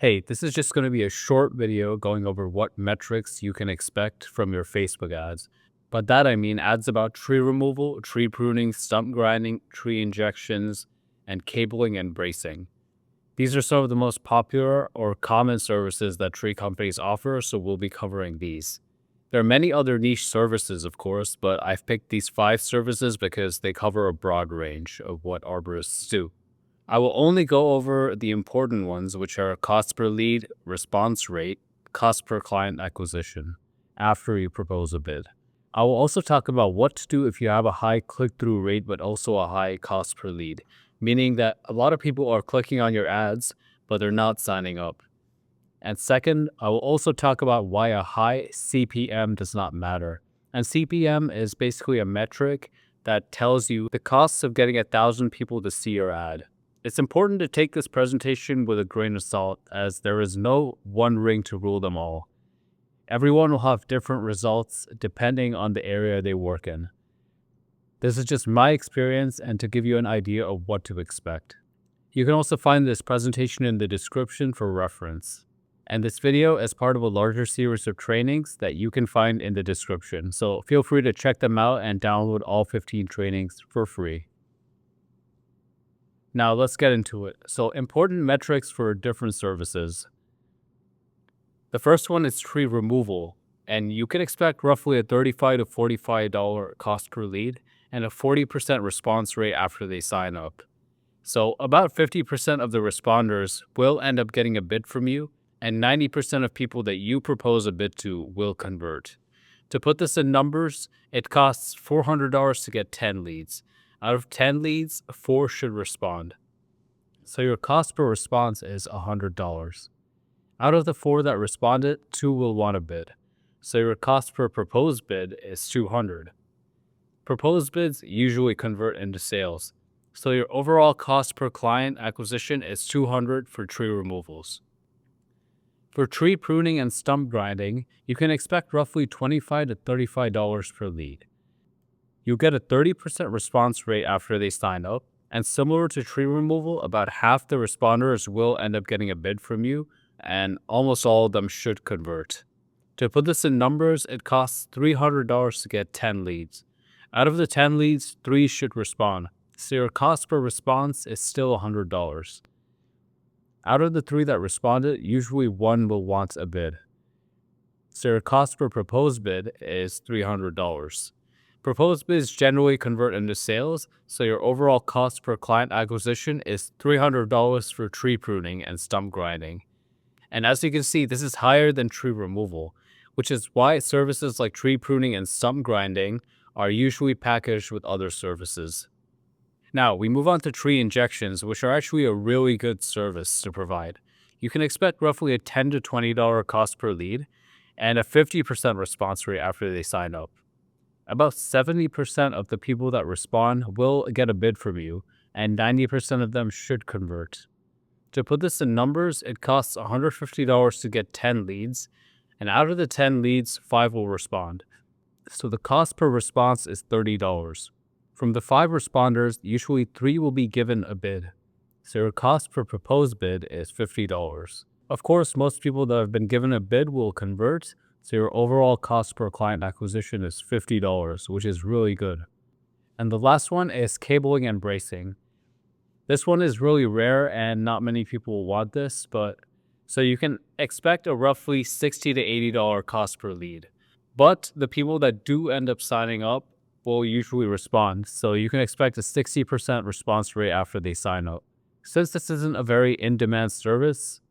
Hey, this is just going to be a short video going over what metrics you can expect from your Facebook ads. By that I mean ads about tree removal, tree pruning, stump grinding, tree injections, and cabling and bracing. These are some of the most popular or common services that tree companies offer, so we'll be covering these. There are many other niche services, of course, but I've picked these 5 services because they cover a broad range of what arborists do. I will only go over the important ones, which are cost per lead, response rate, cost per client acquisition, after you propose a bid. I will also talk about what to do if you have a high click-through rate but also a high cost per lead, meaning that a lot of people are clicking on your ads, but they're not signing up. And second, I will also talk about why a high CPM does not matter. And CPM is basically a metric that tells you the costs of getting 1,000 people to see your ad. It's important to take this presentation with a grain of salt, as there is no one ring to rule them all. Everyone will have different results depending on the area they work in. This is just my experience and to give you an idea of what to expect. You can also find this presentation in the description for reference. And this video is part of a larger series of trainings that you can find in the description, so feel free to check them out and download all 15 trainings for free. Now let's get into it. So, important metrics for different services. The first one is tree removal, and you can expect roughly a $35 to $45 cost per lead and a 40% response rate after they sign up. So about 50% of the responders will end up getting a bid from you, and 90% of people that you propose a bid to will convert. To put this in numbers, it costs $400 to get 10 leads. Out of 10 leads, 4 should respond. So your cost per response is $100. Out of the 4 that responded, 2 will want a bid. So your cost per proposed bid is $200. Proposed bids usually convert into sales. So your overall cost per client acquisition is $200 for tree removals. For tree pruning and stump grinding, you can expect roughly $25 to $35 per lead. You'll get a 30% response rate after they sign up, and similar to tree removal, about half the responders will end up getting a bid from you, and almost all of them should convert. To put this in numbers, it costs $300 to get 10 leads. Out of the 10 leads, 3 should respond, so your cost per response is still $100. Out of the 3 that responded, usually 1 will want a bid. So your cost per proposed bid is $300. Proposed bids generally convert into sales, so your overall cost per client acquisition is $300 for tree pruning and stump grinding. And as you can see, this is higher than tree removal, which is why services like tree pruning and stump grinding are usually packaged with other services. Now, we move on to tree injections, which are actually a really good service to provide. You can expect roughly a $10 to $20 cost per lead and a 50% response rate after they sign up. About 70% of the people that respond will get a bid from you, and 90% of them should convert. To put this in numbers, it costs $150 to get 10 leads, and out of the 10 leads, 5 will respond. So the cost per response is $30. From the 5 responders, usually 3 will be given a bid. So your cost per proposed bid is $50. Of course, most people that have been given a bid will convert, so your overall cost per client acquisition is $50, which is really good. And the last one is cabling and bracing. This one is really rare and not many people want this, but so you can expect a roughly $60 to $80 cost per lead. But the people that do end up signing up will usually respond, so you can expect a 60% response rate after they sign up. Since this isn't a very in-demand service,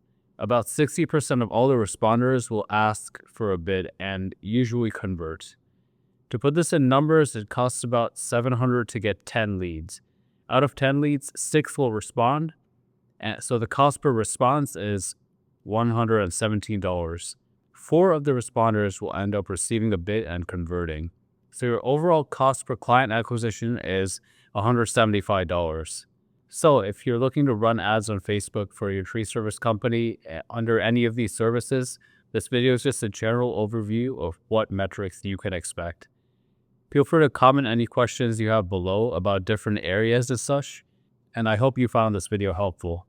about 60% of all the responders will ask for a bid and usually convert. To put this in numbers, it costs about $700 to get 10 leads. Out of 10 leads, 6 will respond, and so the cost per response is $117. 4 of the responders will end up receiving a bid and converting. So your overall cost per client acquisition is $175. So if you're looking to run ads on Facebook for your tree service company under any of these services, this video is just a general overview of what metrics you can expect. Feel free to comment any questions you have below about different areas and such, and I hope you found this video helpful.